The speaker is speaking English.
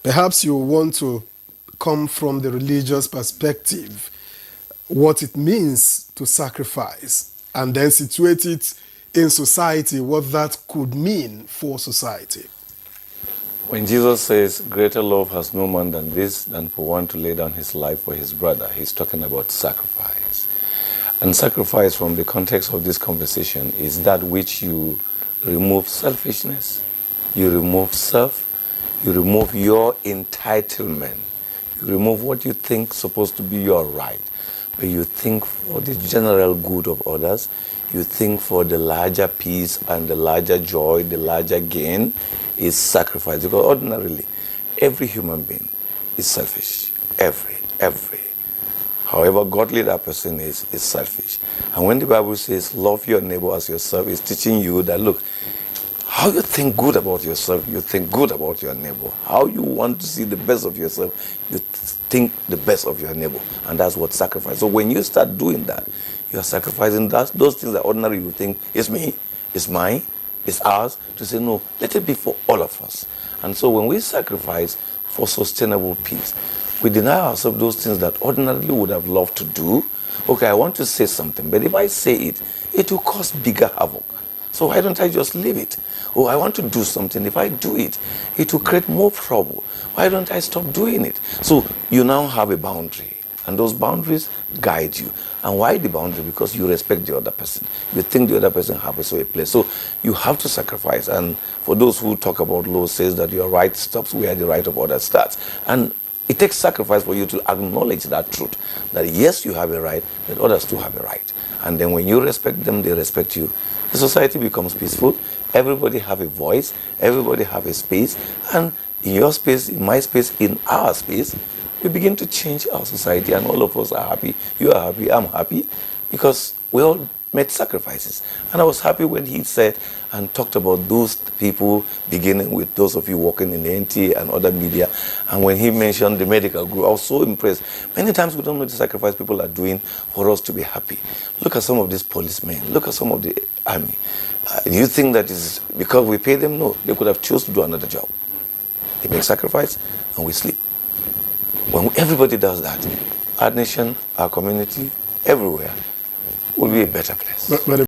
Perhaps you want to come from the religious perspective, what it means to sacrifice, and then situate it in society, what that could mean for society. When Jesus says, greater love has no man than this, than for one to lay down his life for his brother, he's talking about sacrifice. And sacrifice, from the context of this conversation, is that which you remove selfishness, you remove self, you remove your entitlement, you remove what you think is supposed to be your right, but you think for the general good of others, you think for the larger peace and the larger joy, the larger gain is sacrifice. Because ordinarily, every human being is selfish. Every. However godly that person is selfish. And when the Bible says, love your neighbor as yourself, it's teaching you that, look, how you think good about yourself, you think good about your neighbor. How you want to see the best of yourself, you think the best of your neighbor. And that's what sacrifice. So when you start doing that, you are sacrificing those things that ordinarily you think, it's me, it's mine, it's ours, to say, no, let it be for all of us. And so when we sacrifice for sustainable peace, we deny ourselves those things that ordinarily would have loved to do. Okay, I want to say something, but if I say it, it will cause bigger havoc. So why don't I just leave it? Oh, I want to do something. If I do it, it will create more trouble. Why don't I stop doing it? So you now have a boundary, and those boundaries guide you. And why the boundary? Because you respect the other person. You think the other person has a place. So you have to sacrifice. And for those who talk about law, says that your right stops where the right of others starts. And it takes sacrifice for you to acknowledge that truth, that yes, you have a right, but others too have a right. And then when you respect them, they respect you. The society becomes peaceful. Everybody have a voice. Everybody have a space. And in your space, in my space, in our space, we begin to change our society, and all of us are happy. You are happy, I'm happy, because we all made sacrifices. And I was happy when he said and talked about those people, beginning with those of you working in the NTA and other media. And when he mentioned the medical group, I was so impressed. Many times we don't know the sacrifice people are doing for us to be happy. Look at some of these policemen. Look at some of the army. Do you think that is because we pay them? No, they could have chosen to do another job. They make sacrifice and we sleep. When everybody does that, our nation, our community, everywhere will be a better place. But